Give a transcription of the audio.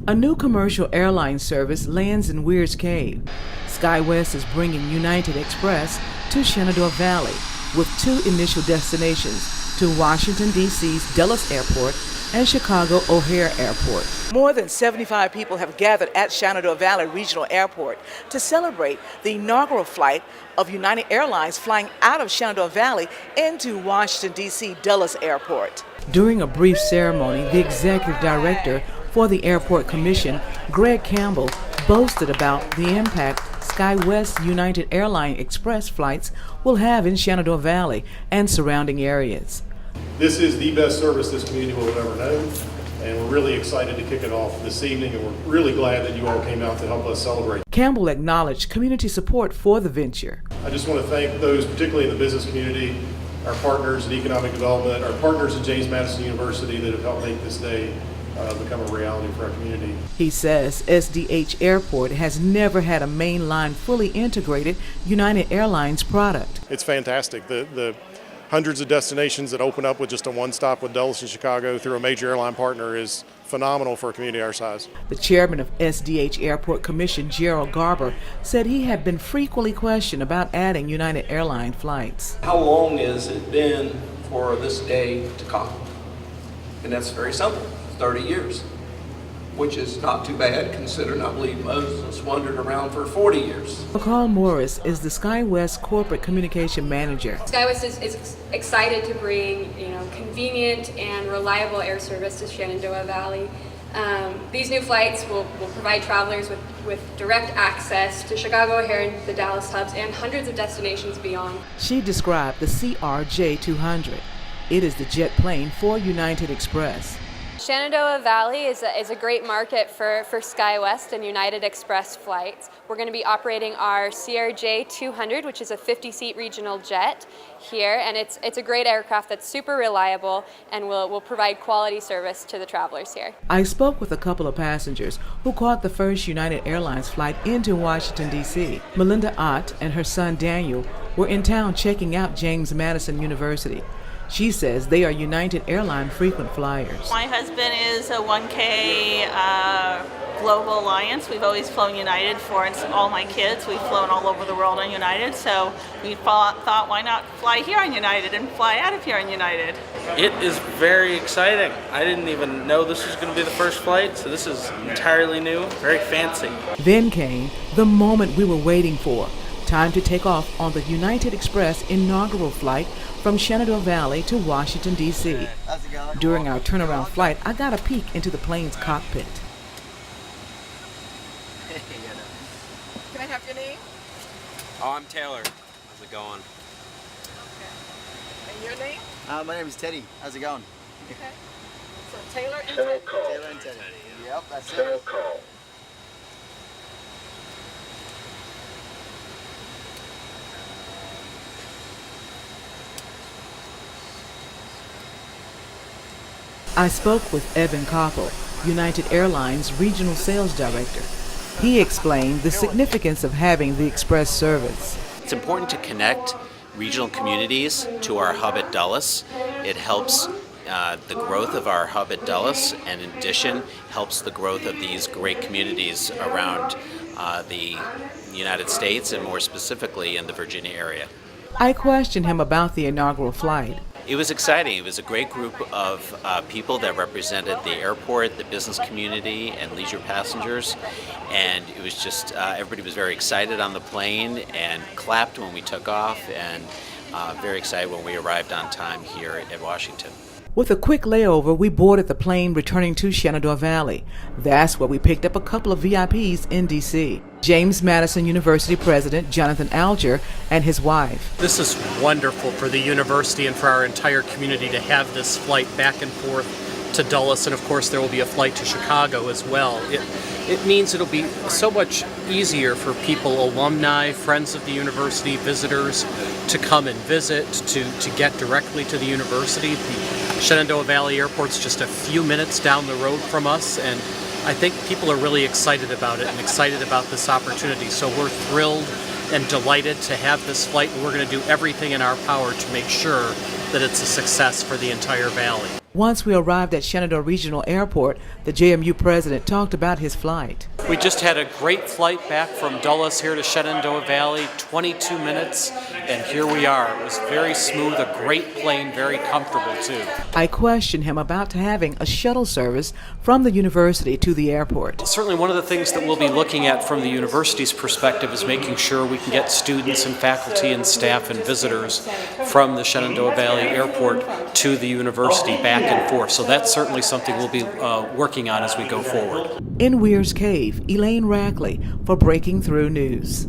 A new commercial airline service lands in Weir's Cave. SkyWest is bringing United Express to Shenandoah Valley with two initial destinations to Washington, D.C.'s Dulles Airport and Chicago O'Hare Airport. More than 75 people have gathered at Shenandoah Valley Regional Airport to celebrate the inaugural flight of United Airlines flying out of Shenandoah Valley into Washington, D.C. Dulles Airport. During a brief ceremony, the Executive Director for the Airport Commission, Campbell, boasted about the impact SkyWest United Airline Express flights will have in Shenandoah Valley and surrounding areas. This is the best service this community will have ever known, and we're really excited to kick it off this evening, and we're really glad that you all came out to help us celebrate. Campbell acknowledged community support for the venture. I just want to thank those, particularly in the business community, our partners in economic development, our partners at James Madison University that have helped make this day become a reality for our community. He says SDH Airport has never had a mainline fully integrated United Airlines product. It's fantastic. The hundreds of destinations that open up with just a one-stop with Dulles and Chicago through a major airline partner is phenomenal for a community our size. The chairman of SDH Airport Commission, Gerald Garber, said he had been frequently questioned about adding United Airline flights. How long has it been for this day to come? And that's very simple, 30 years, which is not too bad considering I believe Moses wandered around for 40 years. McCall Morris is the SkyWest Corporate Communication Manager. SkyWest is excited to bring convenient and reliable air service to Shenandoah Valley. These new flights will provide travelers with direct access to Chicago O'Hare and the Dallas hubs and hundreds of destinations beyond. She described the CRJ-200. It is the jet plane for United Express. Shenandoah Valley is a great market for SkyWest and United Express flights. We're going to be operating our CRJ-200, which is a 50-seat regional jet here, and it's a great aircraft that's super reliable and will provide quality service to the travelers here. I spoke with a couple of passengers who caught the first United Airlines flight into Washington, D.C. Melinda Ott and her son Daniel were in town checking out James Madison University. She says they are United Airline frequent flyers. My husband is a 1K Global Alliance. We've always flown United for all my kids. We've flown all over the world on United, so we thought why not fly here on United and fly out of here on United. It is very exciting. I didn't even know this was going to be the first flight, so this is entirely new, very fancy. Then came the moment we were waiting for. Time to take off on the United Express inaugural flight from Shenandoah Valley to Washington, D.C. During our turnaround flight, I got a peek into the plane's cockpit. Can I have your name? Oh, I'm Taylor. How's it going? Okay. And your name? My name is Teddy. How's it going? Okay. So Taylor and Teddy. Taylor and Teddy. Yep, that's it. I spoke with Evan Koppel, United Airlines Regional Sales Director. He explained the significance of having the express service. It's important to connect regional communities to our hub at Dulles. It helps the growth of our hub at Dulles, and in addition, helps the growth of these great communities around the United States, and more specifically in the Virginia area. I questioned him about the inaugural flight. It was exciting. It was a great group of people that represented the airport, the business community, and leisure passengers. And it was just, everybody was very excited on the plane and clapped when we took off, and very excited when we arrived on time here at Washington. With a quick layover, we boarded the plane returning to Shenandoah Valley. That's where we picked up a couple of VIPs in D.C. James Madison University President Jonathan Alger and his wife. This is wonderful for the university and for our entire community to have this flight back and forth to Dulles, and of course there will be a flight to Chicago as well. It means it'll be so much easier for people, alumni, friends of the university, visitors, to come and visit, to get directly to the university. The Shenandoah Valley Airport's just a few minutes down the road from us, and I think people are really excited about it and excited about this opportunity. So we're thrilled and delighted to have this flight, and we're going to do everything in our power to make sure that it's a success for the entire valley. Once we arrived at Shenandoah Regional Airport, the JMU president talked about his flight. We just had a great flight back from Dulles here to Shenandoah Valley, 22 minutes, and here we are. It was very smooth, a great plane, very comfortable too. I questioned him about having a shuttle service from the university to the airport. Certainly one of the things that we'll be looking at from the university's perspective is making sure we can get students and faculty and staff and visitors from the Shenandoah Valley Airport to the university back and forth. So that's certainly something we'll be working on as we go forward. In Weir's Cave, Elaine Rackley for Breaking Through News.